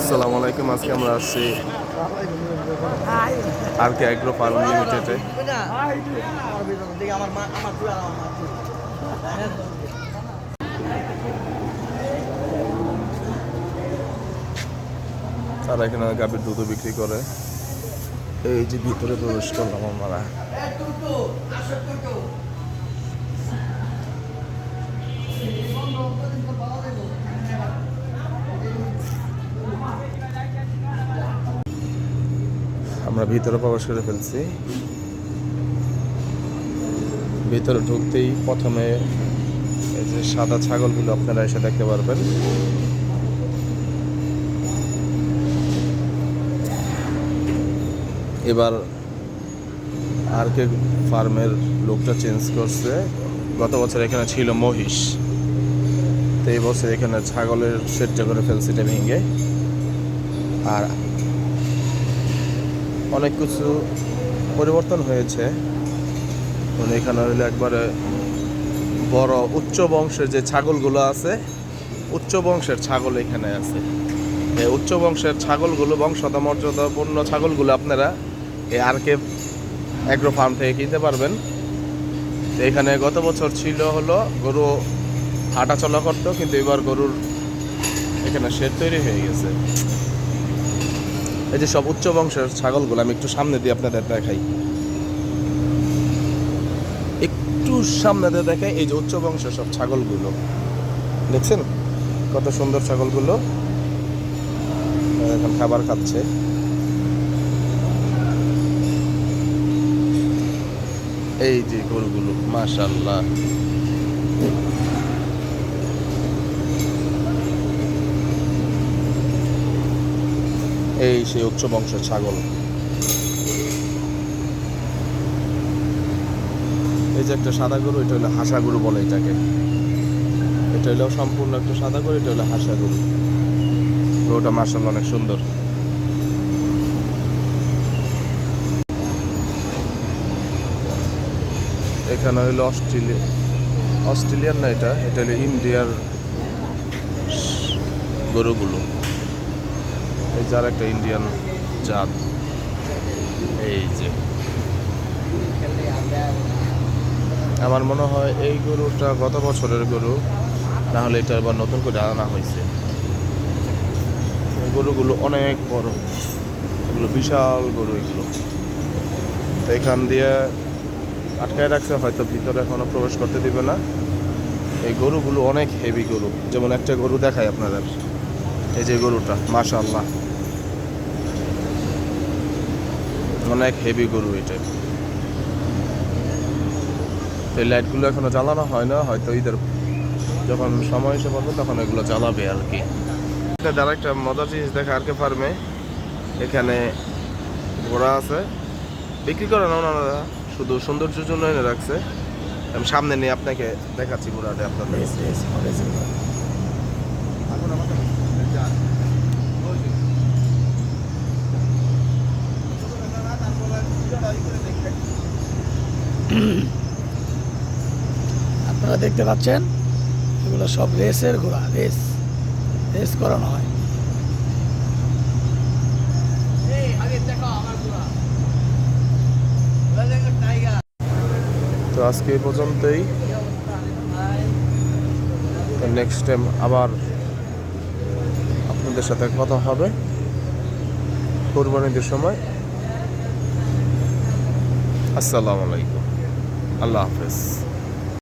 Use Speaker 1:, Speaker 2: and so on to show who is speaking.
Speaker 1: আসসালামু আলাইকুম। আজকে আমরা আসছি আর কে অ্যাগ্রো ফার্ম লিমিটেডে। তারা এখানে গাভীর দুধ বিক্রি করে। এই যে ভিতরে প্রবেশ করলাম আমরা। আমরা ভিতরে প্রবেশ করে ফেলছি। ভিতরে ঢুকতেই প্রথমে এই যে সাদা ছাগলগুলো আপনারা এসে দেখতে পারবেন। এবার আর কে ফার্মের লোকটা চেঞ্জ করছে। গত বছর এখানে ছিল মহিষ, তো এই বছর এখানে ছাগলের সেটটা করে ফেলছে, এটা ভেঙে। আর অনেক কিছু পরিবর্তন হয়েছে। এখানে হইলে একবারে বড় উচ্চ বংশের যে ছাগলগুলো আছে, উচ্চ বংশের ছাগল এখানে আছে। এই উচ্চ বংশের ছাগলগুলো, বংশধর মর্যাদাপূর্ণ ছাগলগুলো আপনারা এই আর কে অ্যাগ্রো ফার্ম থেকে কিনতে পারবেন। এখানে গত বছর ছিল হলো গরু হাঁটা চলা করতো, কিন্তু এবার গরুর এখানে শেড তৈরি হয়ে গেছে। এই যে সব উচ্চ বংশের ছাগলগুলো আমি একটু সামনে দিয়ে আপনাদের দেখাই, একটু সামনে দিয়ে দেখাই। এই যে উচ্চ বংশের সব ছাগলগুলো দেখছেন কত সুন্দর ছাগলগুলো, এখন খাবার খাচ্ছে। এই যে গরুগুলো মাশাআল্লাহ, এই সেই উচ্চ বংশের ছাগল। এই যে একটা সাদা গরু, এটা হলো হাসা গরু বলে এটাকে। এটা হলো সম্পূর্ণ একটা সাদা গরু, এটা হলো হাসা গরু। গরুটা মাশাআল্লাহ অনেক সুন্দর। এখানে হইলো অস্ট্রেলিয়ান না, এটা হলো ইন্ডিয়ার গরুগুলো। এই যার একটা ইন্ডিয়ান জাত। এই যে আমার মনে হয় এই গরুটা গত বছরের গরু, না হলে এটা আবার নতুন করে আনা হয়েছে। গরুগুলো অনেক বড়, এগুলো বিশাল গরু। এগুলো এখান দিয়ে আটকায় রাখছে, হয়তো ভিতরে এখনো প্রবেশ করতে দিবে না। এই গরুগুলো অনেক হেভি গরু। যেমন একটা গরু দেখায় আপনাদের, এই যে গরুটা মাশাআল্লাহ অনেক হেভি গরু এটা। এই লাইটগুলো এখনো জ্বালানো হয় না, হয়তো ঈদের যখন সময় এসে পড়বে তখন এগুলো জ্বালাবে আর কি। যারা একটা মজার জিনিস দেখে আর কে ফার্মে, এখানে ঘোড়া আছে, বিক্রি করে না ওনারা, শুধু সৌন্দর্যের জন্য এনে রাখছে। আমি সামনে নিয়ে আপনাকে দেখাচ্ছি ঘোড়াটা আপনাদের।
Speaker 2: আপনারা দেখতে পাচ্ছেন এগুলো সব রেসের ঘোড়া, রেস করানো হয়।
Speaker 1: তো আজকে এই পর্যন্তই। নেক্সট টাইম আবার আপনাদের সাথে কথা হবে কুরবানিদের সময়। আসসালামু আলাইকুম, আল্লাহ হাফেজ।